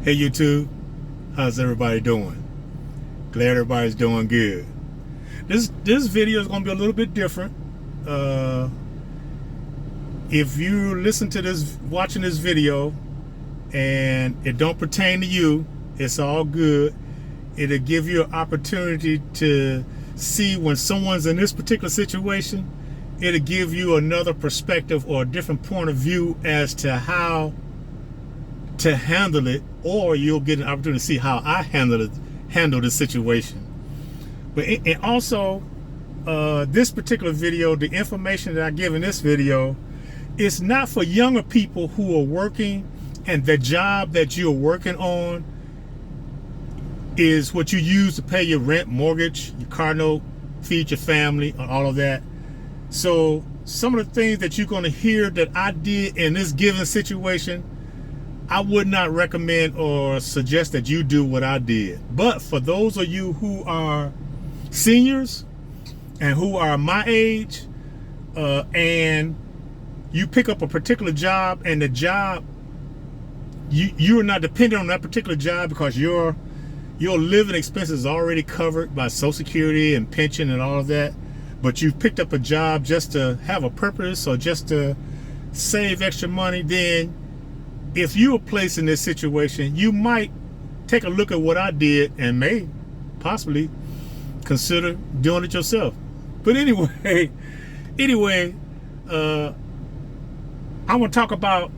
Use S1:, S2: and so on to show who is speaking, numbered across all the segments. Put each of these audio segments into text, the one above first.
S1: Hey YouTube, how's everybody doing? Glad everybody's doing good. This video is gonna be a little bit different. If you listen to this, watching this video, and it don't pertain to you, it's all good. It'll give you an opportunity to see when someone's in this particular situation. It'll give you another perspective or a different point of view as to how to handle it, or you'll get an opportunity to see how I handle the situation. But and also, this particular video, the information that I give in this video, is not for younger people who are working, and the job that you're working on is what you use to pay your rent, mortgage, your car note, feed your family, and all of that. So some of the things that you're going to hear that I did in this given situation, I would not recommend or suggest that you do what I did. But for those of you who are seniors and who are my age, and you pick up a particular job, and the job, you are not dependent on that particular job because your living expenses is already covered by Social Security and pension and all of that, but you've picked up a job just to have a purpose or just to save extra money, then if you were placed in this situation, you might take a look at what I did and may possibly consider doing it yourself. But anyway, I want to talk about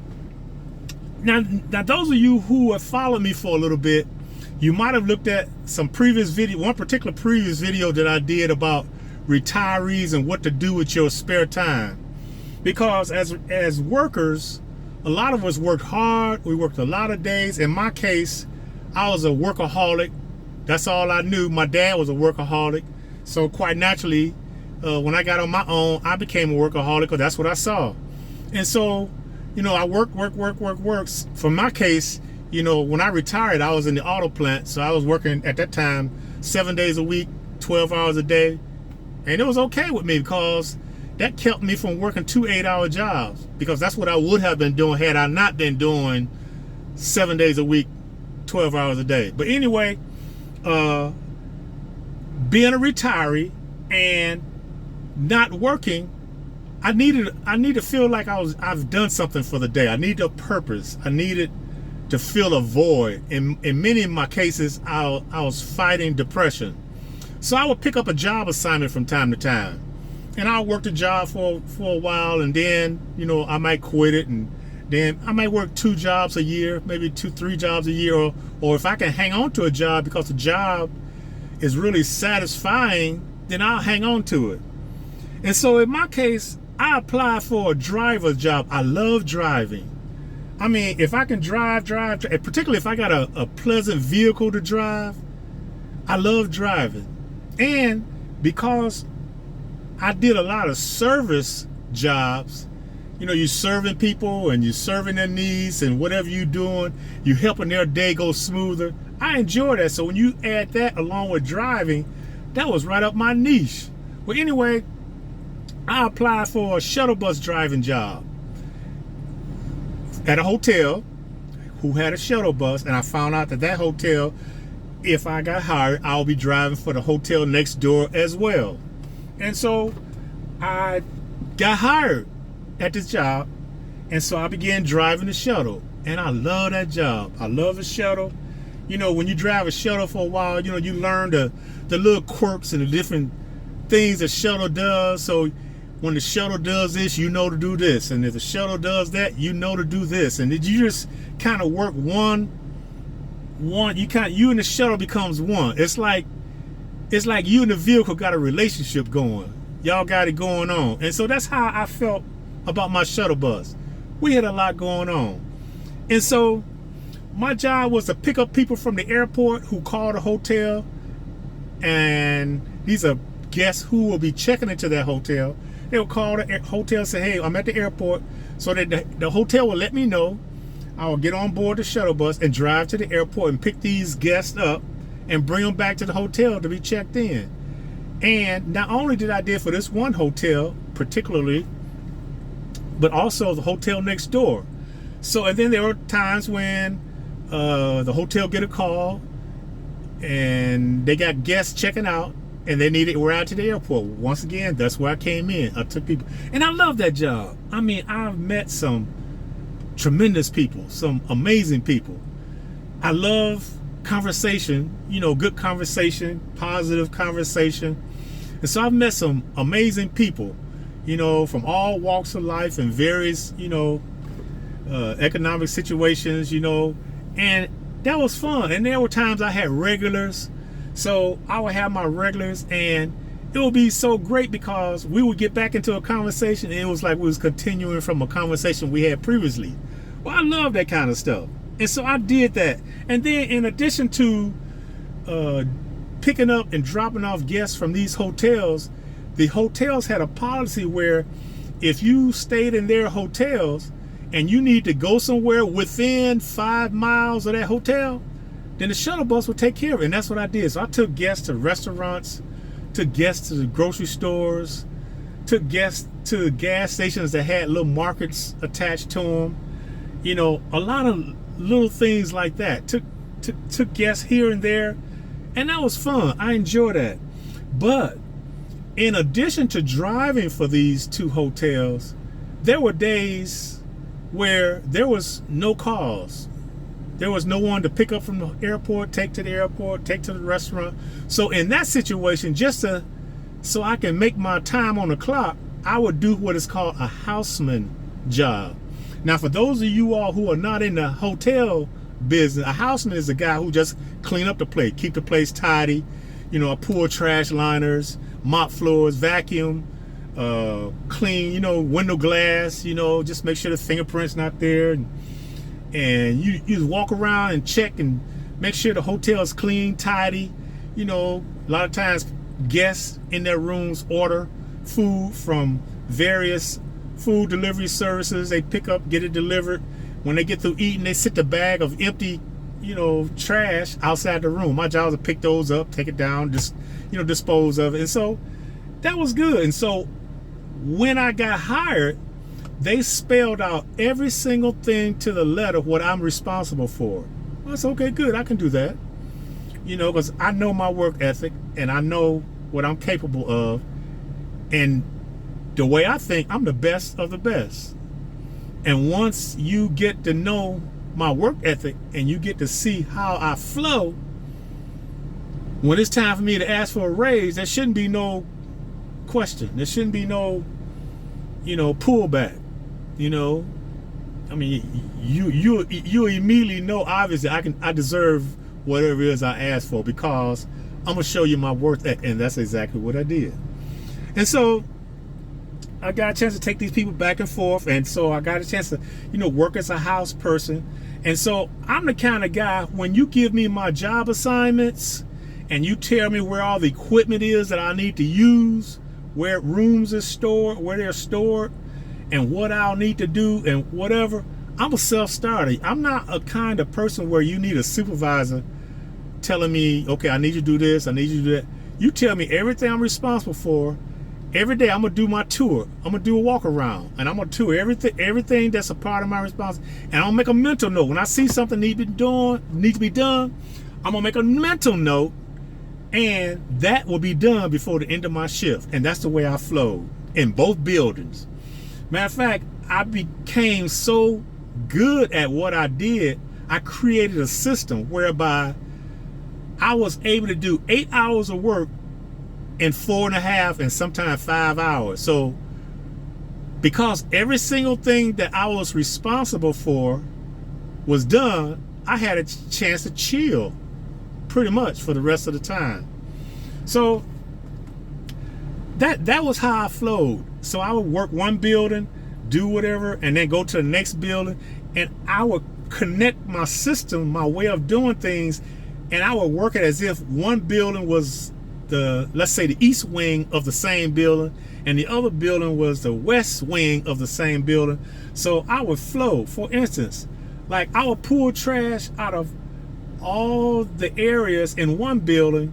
S1: now those of you who have followed me for a little bit, you might have looked at some previous video, one particular previous video that I did about retirees and what to do with your spare time. Because as workers, a lot of us worked hard. We worked a lot of days. In my case, I was a workaholic. That's all I knew. My dad was a workaholic. So quite naturally, when I got on my own, I became a workaholic because that's what I saw. And so, I work. For my case, when I retired, I was in the auto plant. So I was working at that time 7 days a week, 12 hours a day. And it was okay with me because that kept me from working 2 8-hour jobs, because that's what I would have been doing had I not been doing 7 days a week, 12 hours a day. But anyway, being a retiree and not working, I needed to feel like I've done something for the day. I needed a purpose. I needed to fill a void. In many of my cases, I was fighting depression. So I would pick up a job assignment from time to time. And I'll work the job for a while, and then, I might quit it, and then I might work 2 jobs a year, maybe 2-3 jobs a year, or if I can hang on to a job because the job is really satisfying, then I'll hang on to it. And so in my case, I applied for a driver's job. I love driving. I mean, if I can drive, particularly if I got a pleasant vehicle to drive, I love driving. And because I did a lot of service jobs, you're serving people and you're serving their needs, and whatever you're doing, you're helping their day go smoother. I enjoy that. So when you add that along with driving, that was right up my niche. Well, anyway, I applied for a shuttle bus driving job at a hotel who had a shuttle bus, and I found out that hotel, if I got hired, I'll be driving for the hotel next door as well. And so I got hired at this job, and so I began driving the shuttle, and I love that job. I love the shuttle. When you drive a shuttle for a while, you learn the little quirks and the different things the shuttle does. So when the shuttle does this, you know to do this, and if the shuttle does that, you know to do this, and you just kind of work one. You and the shuttle becomes one. It's like you and the vehicle got a relationship going. Y'all got it going on. And so that's how I felt about my shuttle bus. We had a lot going on. And so my job was to pick up people from the airport who called a hotel, and these are guests who will be checking into that hotel. They will call the hotel and say, hey, I'm at the airport, so that the hotel will let me know. I will get on board the shuttle bus and drive to the airport and pick these guests up and bring them back to the hotel to be checked in. And not only did I do it for this one hotel particularly, but also the hotel next door. So, and then there were times when the hotel get a call, and they got guests checking out, and they needed a ride to the airport. Once again, that's where I came in. I took people, and I love that job. I mean, I've met some tremendous people, some amazing people. I love conversation, good conversation, positive conversation. And so I've met some amazing people, from all walks of life and various, economic situations, and that was fun. And there were times I had regulars. So I would have my regulars, and it would be so great because we would get back into a conversation, and it was like we was continuing from a conversation we had previously. Well, I love that kind of stuff. And so I did that. And then in addition to picking up and dropping off guests from these hotels, the hotels had a policy where if you stayed in their hotels and you need to go somewhere within 5 miles of that hotel, then the shuttle bus would take care of it. And that's what I did. So I took guests to restaurants, took guests to the grocery stores, took guests to gas stations that had little markets attached to them. A lot of little things like that. Took guests here and there, and that was fun. I enjoyed that. But in addition to driving for these 2 hotels, there were days where there was no calls. There was no one to pick up from the airport, take to the airport, take to the restaurant. So in that situation, so I can make my time on the clock, I would do what is called a houseman job. Now, for those of you all who are not in the hotel business, a houseman is a guy who just clean up the place, keep the place tidy, pull trash liners, mop floors, vacuum, clean, window glass, just make sure the fingerprint's not there. And you just walk around and check and make sure the hotel is clean, tidy. A lot of times guests in their rooms order food from various food delivery services. They pick up, get it delivered. When they get through eating, they sit the bag of empty, trash outside the room. My job is to pick those up, take it down, just, dispose of it. And so that was good. And so when I got hired, they spelled out every single thing to the letter what I'm responsible for. Well, it's okay, good, I can do that. Because I know my work ethic and I know what I'm capable of. And the way I think, I'm the best of the best. And once you get to know my work ethic and you get to see how I flow, when it's time for me to ask for a raise, there shouldn't be no question. There shouldn't be no, pullback. I mean, you immediately know, obviously, I deserve whatever it is I asked for, because I'm gonna show you my worth ethic, and that's exactly what I did. And so I got a chance to take these people back and forth, and so I got a chance to, work as a house person. And so I'm the kind of guy, when you give me my job assignments and you tell me where all the equipment is that I need to use, where rooms is stored, where they're stored, and what I'll need to do and whatever, I'm a self-starter. I'm not a kind of person where you need a supervisor telling me, okay, I need you to do this, I need you to do that. You tell me everything I'm responsible for. Every day I'm gonna do my tour. I'm gonna do a walk around, and I'm gonna tour everything that's a part of my responsibility. And I'll make a mental note. When I see something need to be done, I'm gonna make a mental note, and that will be done before the end of my shift. And that's the way I flowed in both buildings. Matter of fact, I became so good at what I did, I created a system whereby I was able to do 8 hours of work in 4.5 and sometimes 5 hours. So because every single thing that I was responsible for was done, I had a chance to chill pretty much for the rest of the time. So that was how I flowed. So I would work one building, do whatever, and then go to the next building, and I would connect my system, my way of doing things, and I would work it as if one building was let's say the east wing of the same building, and the other building was the west wing of the same building. So I would flow. For instance, like I would pull trash out of all the areas in one building,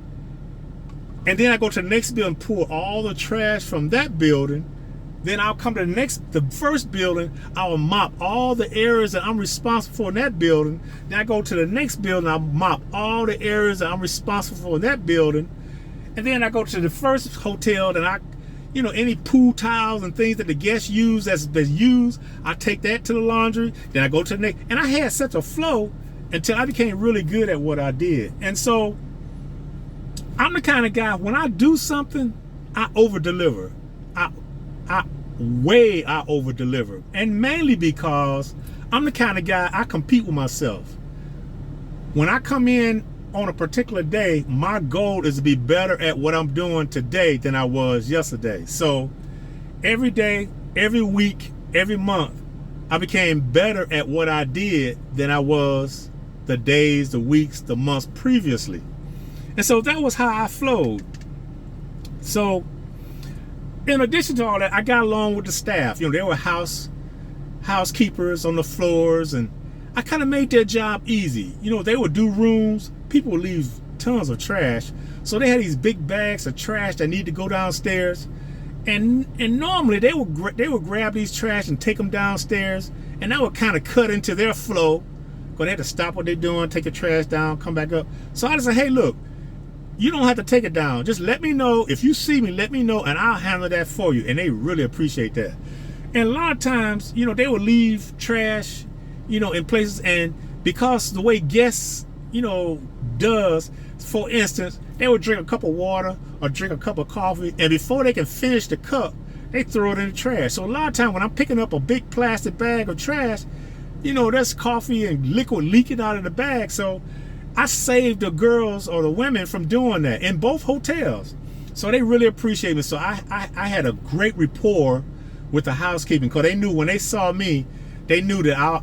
S1: and then I go to the next building, pull all the trash from that building, Then I'll come to the first building. I will mop all the areas that I'm responsible for in that building. Then I go to the next building. I'll mop all the areas that I'm responsible for in that building. And then I go to the first hotel, and any pool towels and things that the guests use that's been used, I take that to the laundry. Then I go to the next. And I had such a flow until I became really good at what I did. And so I'm the kind of guy, when I do something, I over-deliver. I over-deliver. And mainly because I'm the kind of guy, I compete with myself. When I come in on a particular day, my goal is to be better at what I'm doing today than I was yesterday. So every day, every week, every month, I became better at what I did than I was the days, the weeks, the months previously. And so that was how I flowed. So in addition to all that, I got along with the staff. They were housekeepers on the floors, and I kind of made their job easy. They would do rooms. People would leave tons of trash. So they had these big bags of trash that need to go downstairs. And normally they would grab these trash and take them downstairs, and that would kind of cut into their flow. Because they had to stop what they're doing, take the trash down, come back up. So I just said, hey, look, you don't have to take it down. Just let me know. If you see me, let me know, and I'll handle that for you. And they really appreciate that. And a lot of times, they would leave trash, in places. And because the way guests, does, for instance, they would drink a cup of water or drink a cup of coffee, and before they can finish the cup, they throw it in the trash. So a lot of times when I'm picking up a big plastic bag of trash, there's coffee and liquid leaking out of the bag. So I saved the girls or the women from doing that in both hotels. So they really appreciate me. So I had a great rapport with the housekeeping, because they knew when they saw me, they knew that I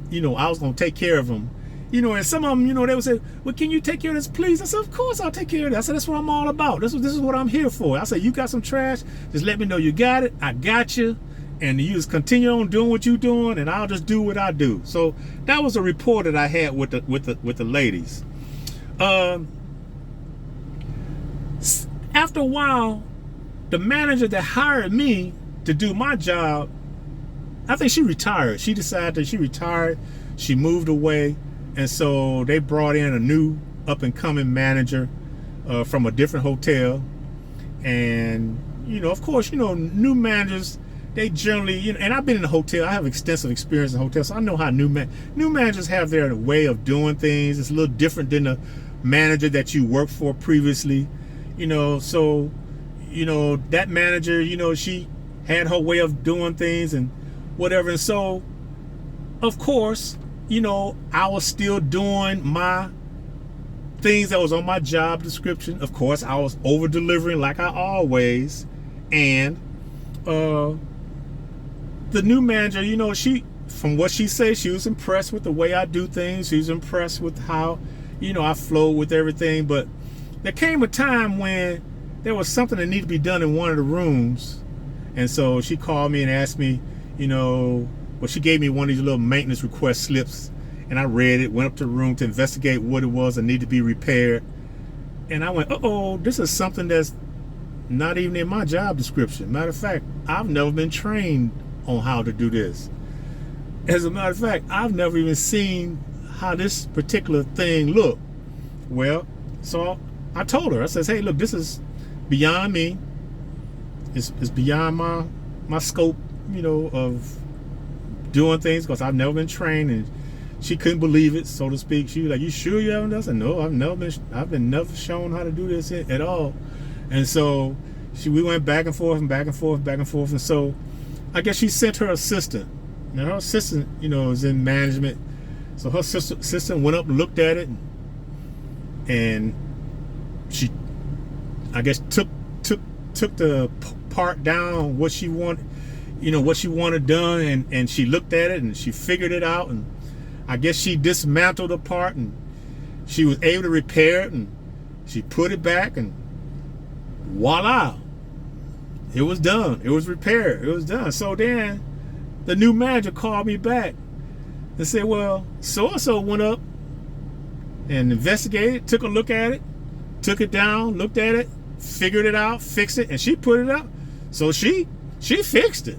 S1: was going to take care of them. And some of them, they would say, well, can you take care of this, please? I said, of course I'll take care of that. I said, that's what I'm all about. This is what I'm here for. I said, you got some trash, just let me know you got it. I got you. And you just continue on doing what you're doing, and I'll just do what I do. So that was a rapport that I had with the ladies. After a while, the manager that hired me to do my job, I think she retired. She decided that she retired. She moved away. And so they brought in a new up-and-coming manager from a different hotel. And, of course, new managers, they generally, and I've been in a hotel. I have extensive experience in hotels, so I know how new managers have their way of doing things. It's a little different than the manager that you worked for previously. So, that manager, she had her way of doing things and whatever. And so, of course, I was still doing my things that was on my job description. Of course, I was over delivering like I always. And the new manager, she, from what she said, she was impressed with the way I do things. She was impressed with how, I flow with everything. But there came a time when there was something that needed to be done in one of the rooms. And so she called me and asked me, she gave me one of these little maintenance request slips, and I read it, went up to the room to investigate what it was that needed to be repaired. And I went, uh-oh, this is something that's not even in my job description. Matter of fact, I've never been trained on how to do this. As a matter of fact, I've never even seen how this particular thing looked. Well, so I told her, I says, hey, look, this is beyond me. It's beyond my scope, of doing things, because I've never been trained. And she couldn't believe it, so to speak. She was like, you sure you haven't done this? I said, no, I've been never shown how to do this at all. And so we went back and forth and back and forth, back and forth. And so I guess she sent her assistant. Now her assistant, is in management. So her assistant went up and looked at it, and she, I guess, took the part down, what she wanted, what she wanted done, and she looked at it and she figured it out, and I guess she dismantled the part, and she was able to repair it, and she put it back, and voila, it was done. It was repaired. It was done. So then the new manager called me back and said, well, so-and-so went up and investigated, took a look at it, took it down, looked at it, figured it out, fixed it, and she put it up. So she fixed it.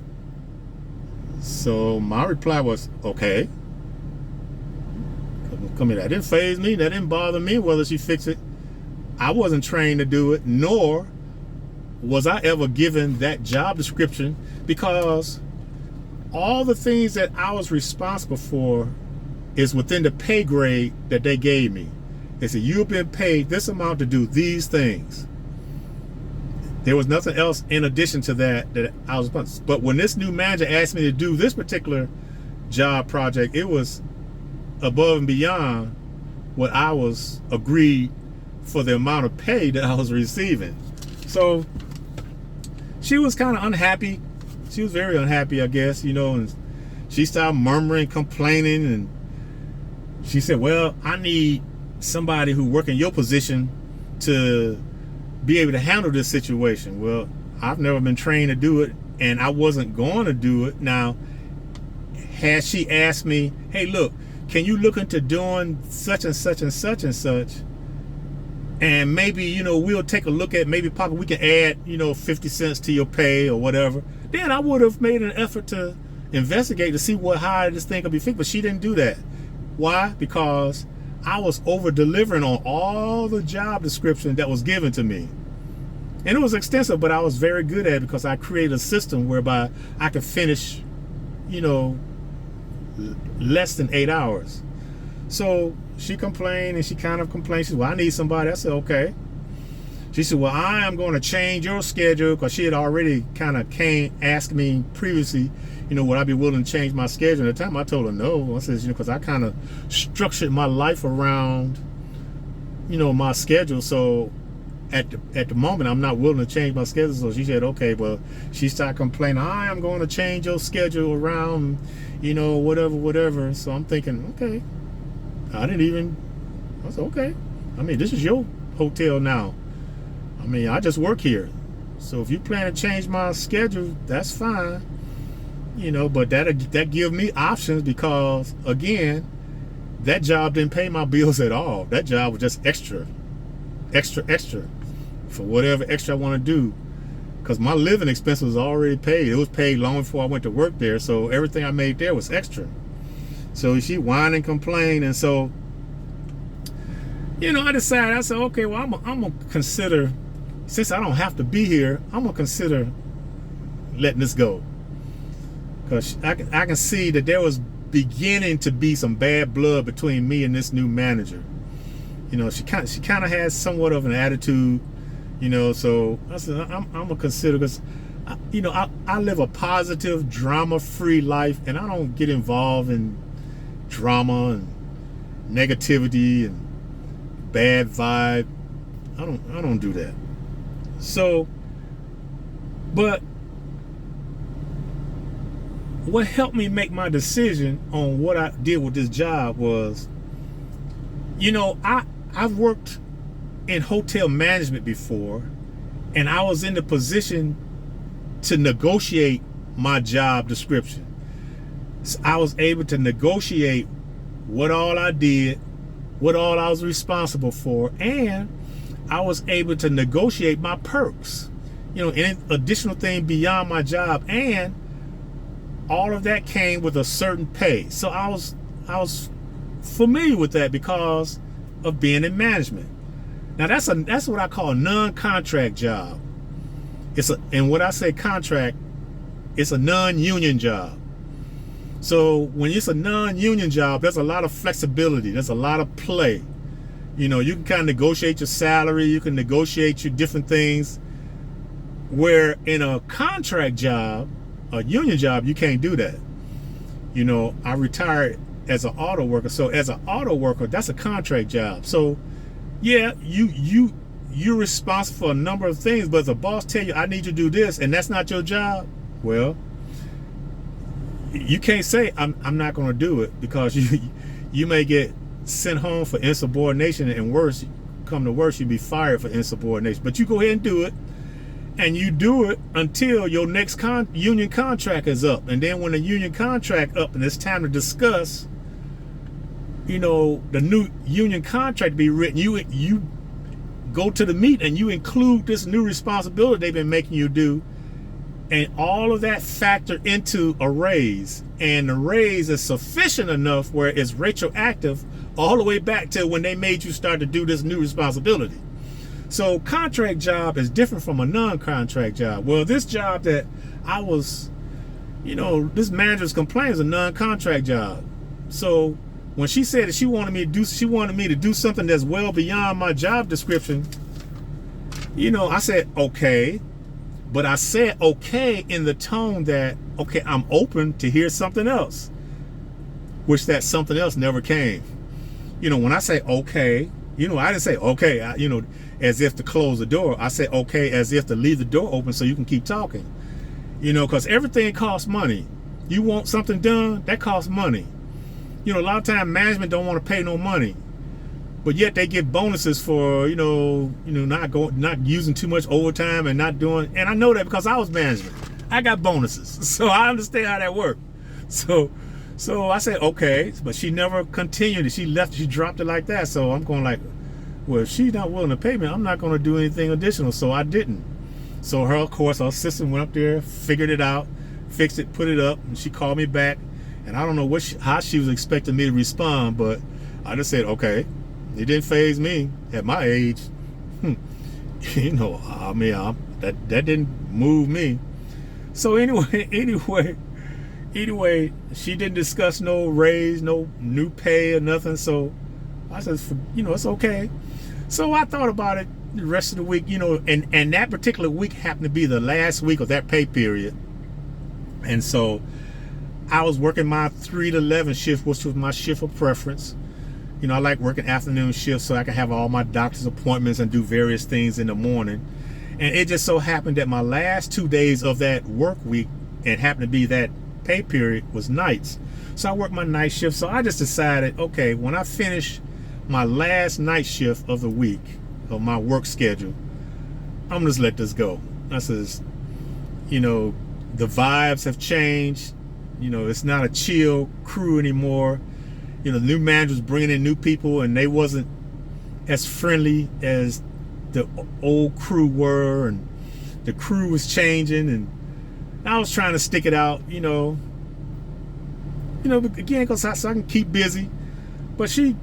S1: So my reply was, okay. Come here. That didn't faze me. That didn't bother me whether she fixed it. I wasn't trained to do it, nor was I ever given that job description, because all the things that I was responsible for is within the pay grade that they gave me. They said, you've been paid this amount to do these things. There was nothing else in addition to that I was responsible. But when this new manager asked me to do this particular job project, it was above and beyond what I was agreed for the amount of pay that I was receiving. So she was kind of unhappy. She was very unhappy, I guess, and she started murmuring, complaining, and she said, well, I need somebody who work in your position to be able to handle this situation. Well, I've never been trained to do it, and I wasn't going to do it. Now, had she asked me, hey, look, can you look into doing such and such and such and such? And maybe, we'll take a look at, maybe Papa, we can add, 50 cents to your pay or whatever. Then I would have made an effort to investigate to see how this thing could be fixed. But she didn't do that. Why? Because I was over delivering on all the job description that was given to me. And it was extensive, but I was very good at it because I created a system whereby I could finish, less than 8 hours. So she complained, and she kind of complained. She said, well, I need somebody. I said, okay. She said, well, I am going to change your schedule, because she had already kind of asked me previously, would I be willing to change my schedule? At the time I told her no. I said, because I kind of structured my life around, my schedule. So at the moment, I'm not willing to change my schedule. So she said, okay. Well, she started complaining, I am going to change your schedule around, whatever. So I'm thinking, okay. I said, okay. This is your hotel now. I just work here. So if you plan to change my schedule, that's fine. But that give me options, because, again, that job didn't pay my bills at all. That job was just extra for whatever extra I want to do. Because my living expense was already paid. It was paid long before I went to work there. So everything I made there was extra. So she whined and complained. And so, I decided, I said, okay, well, I'm going to consider, since I don't have to be here, I'm going to consider letting this go. Because I can see that there was beginning to be some bad blood between me and this new manager. She kind of has somewhat of an attitude, so I said, I'm going to consider, because, I live a positive, drama-free life, and I don't get involved in drama and negativity and bad vibe. I don't do that. So, but what helped me make my decision on what I did with this job was, I've worked in hotel management before, and I was in the position to negotiate my job description. So I was able to negotiate what all I did, what all I was responsible for, and I was able to negotiate my perks, any additional thing beyond my job, and all of that came with a certain pay. So I was familiar with that because of being in management. Now that's what I call a non-contract job. And when I say contract, it's a non-union job. So when it's a non-union job, there's a lot of flexibility. There's a lot of play. You can kind of negotiate your salary. You can negotiate your different things. Where in a contract job, a union job, you can't do that. I retired as an auto worker. So as an auto worker, that's a contract job. So yeah, you're responsible for a number of things, but if the boss tell you, I need you to do this, and that's not your job, well, you can't say I'm not going to do it, because you may get sent home for insubordination, and worse, come to worse, you'd be fired for insubordination. But you go ahead and do it, and you do it until your next union contract is up. And then when the union contract up and it's time to discuss, the new union contract to be written, you go to the meet and you include this new responsibility they've been making you do And all of that factor into a raise. And the raise is sufficient enough where it's retroactive all the way back to when they made you start to do this new responsibility. So contract job is different from a non-contract job. Well, this job that I was, this manager's complaint is a non-contract job. So when she said that she wanted me to do something that's well beyond my job description, I said, okay. But I said okay in the tone that, okay, I'm open to hear something else, which that something else never came. When I say okay, I didn't say okay, as if to close the door. I said okay as if to leave the door open so you can keep talking. Because everything costs money. You want something done, that costs money. A lot of times management don't want to pay no money, but yet they give bonuses for not using too much overtime and not doing. And I know that because I was management. I got bonuses, so I understand how that worked. So I said okay, but she never continued it. She left. She dropped it like that. So I'm going like, well, if she's not willing to pay me, I'm not going to do anything additional. So I didn't. So her assistant went up there, figured it out, fixed it, put it up, and she called me back. And I don't know how she was expecting me to respond, but I just said okay. It didn't faze me at my age. That didn't move me. So anyway, she didn't discuss no raise, no new pay or nothing. So I said, it's okay. So I thought about it the rest of the week, and that particular week happened to be the last week of that pay period. And so I was working my 3 to 11 shift, which was my shift of preference. I like working afternoon shifts so I can have all my doctor's appointments and do various things in the morning. And it just so happened that my last 2 days of that work week, and happened to be that pay period, was nights. So I worked my night shift. So I just decided, okay, when I finish my last night shift of the week, of my work schedule, I'm gonna just let this go. I says, the vibes have changed. It's not a chill crew anymore. The new managers bringing in new people, and they wasn't as friendly as the old crew were, and the crew was changing, and I was trying to stick it out, again, because so I can keep busy. But she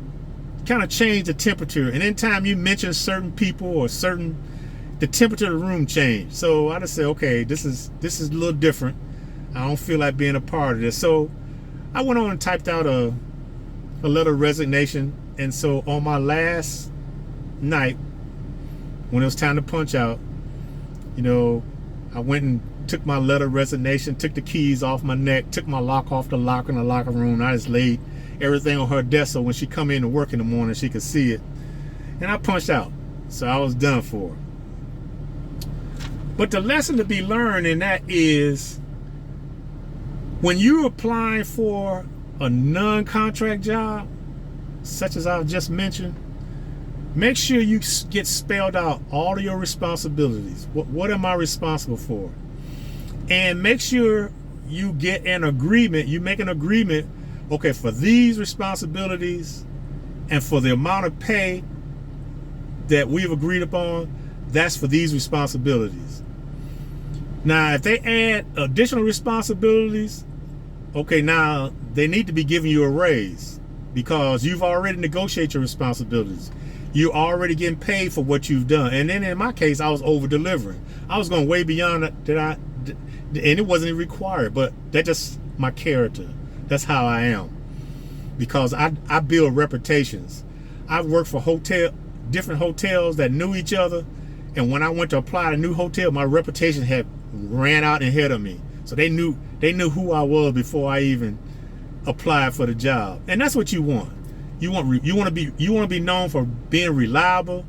S1: kind of changed the temperature, and anytime you mention certain people or the temperature of the room changed. So I just said, okay, this is a little different. I don't feel like being a part of this. So I went on and typed out a letter of resignation. And so on my last night, when it was time to punch out, I went and took my letter of resignation, took the keys off my neck, took my lock off the locker in the locker room. I just laid everything on her desk so when she come in to work in the morning, she could see it. And I punched out. So I was done for. But the lesson to be learned in that is, when you're applying for a non-contract job, such as I've just mentioned, make sure you get spelled out all of your responsibilities. What am I responsible for? And make sure you get an agreement. You make an agreement, okay, for these responsibilities and for the amount of pay that we've agreed upon, that's for these responsibilities. Now, if they add additional responsibilities, okay, now they need to be giving you a raise because you've already negotiated your responsibilities. You're already getting paid for what you've done. And then in my case, I was over delivering. I was going way beyond that, and it wasn't required, but that's just my character. That's how I am. Because I build reputations. I've worked for different hotels that knew each other, and when I went to apply at a new hotel, my reputation had ran out ahead of me. So they knew who I was before I even applied for the job. And that's what you want. You want to be known for being reliable.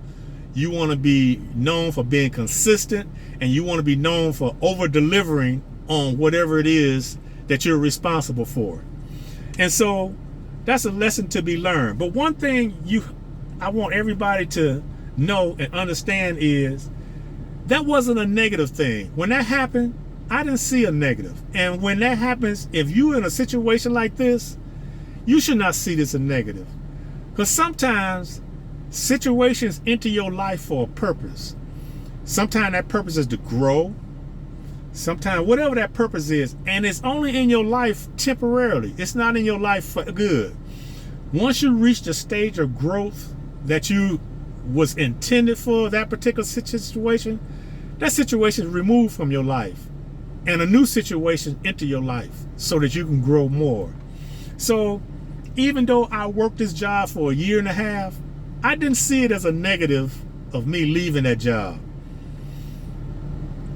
S1: You want to be known for being consistent, and you want to be known for over delivering on whatever it is that you're responsible for. And so that's a lesson to be learned. But one thing I want everybody to know and understand is that wasn't a negative thing. When that happened, I didn't see a negative. And when that happens, if you're in a situation like this, you should not see this a negative. Because sometimes situations enter your life for a purpose. Sometimes that purpose is to grow. Sometimes, whatever that purpose is, and it's only in your life temporarily. It's not in your life for good. Once you reach the stage of growth that you was intended for that particular situation, that situation is removed from your life, and a new situation into your life so that you can grow more. So even though I worked this job for a year and a half, I didn't see it as a negative of me leaving that job,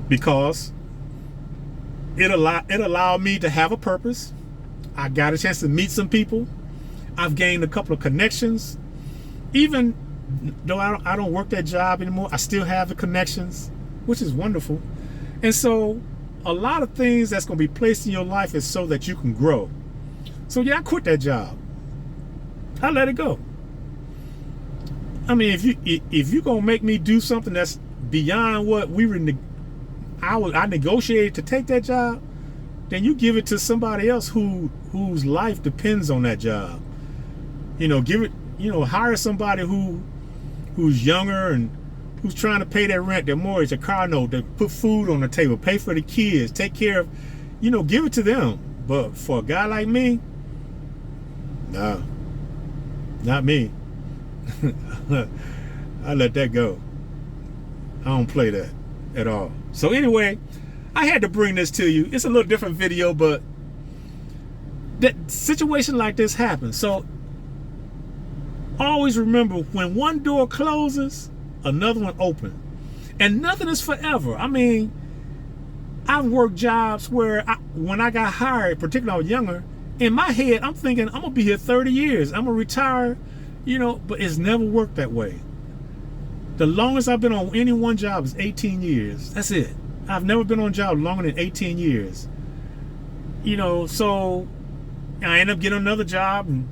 S1: because it allowed me to have a purpose. I got a chance to meet some people. I've gained a couple of connections. Even though I don't work that job anymore, I still have the connections, which is wonderful. And so a lot of things that's going to be placed in your life is so that you can grow. So yeah, I quit that job. I let it go. I mean, if you going to make me do something that's beyond what I negotiated to take that job, then you give it to somebody else whose life depends on that job. Hire somebody who's younger and who's trying to pay their rent, their mortgage, their car note, to put food on the table, pay for the kids, take care of, give it to them. But for a guy like me, no, not me. I let that go. I don't play that at all. So anyway, I had to bring this to you. It's a little different video, but that situation like this happens. So always remember, when one door closes, another one opens. And nothing is forever. I mean, I've worked jobs where when I got hired, particularly when I was younger, in my head, I'm thinking, I'm going to be here 30 years. I'm going to retire, but it's never worked that way. The longest I've been on any one job is 18 years. That's it. I've never been on a job longer than 18 years. So I ended up getting another job, and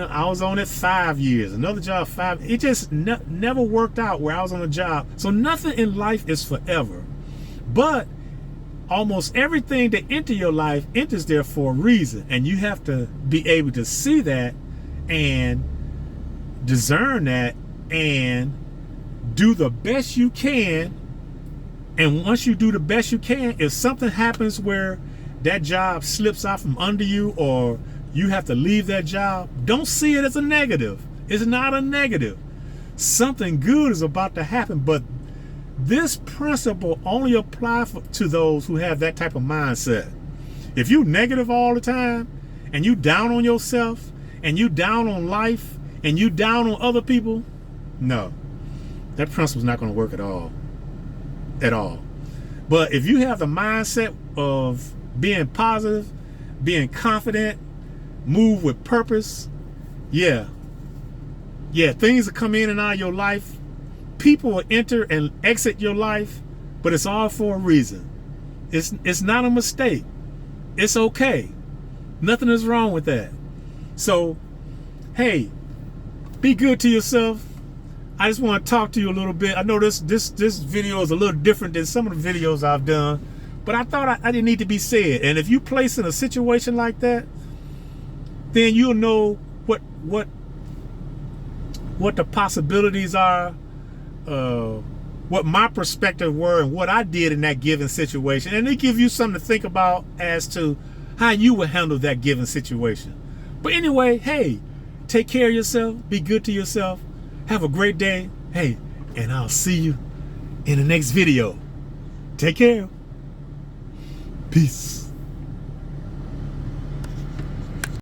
S1: I was on it 5 years. Another job 5. It just never worked out where I was on a job. So nothing in life is forever. But almost everything that enters your life enters there for a reason, and you have to be able to see that and discern that and do the best you can. And once you do the best you can, if something happens where that job slips out from under you, or you have to leave that job, don't see it as a negative. It's not a negative. Something good is about to happen. But this principle only applies to those who have that type of mindset. If you negative all the time, and you down on yourself, and you down on life, and you down on other people, no, that principle is not going to work at all. At all. But if you have the mindset of being positive, being confident, move with purpose, yeah, things will come in and out of your life. People will enter and exit your life, but it's all for a reason. It's not a mistake. It's okay. Nothing is wrong with that. So, hey, be good to yourself. I just want to talk to you a little bit. I know this video is a little different than some of the videos I've done, but I thought I didn't need to be said. And if you place in a situation like that, then you'll know what the possibilities are, what my perspective were, and what I did in that given situation. And it gives you something to think about as to how you would handle that given situation. But anyway, hey, take care of yourself. Be good to yourself. Have a great day. Hey, and I'll see you in the next video. Take care. Peace.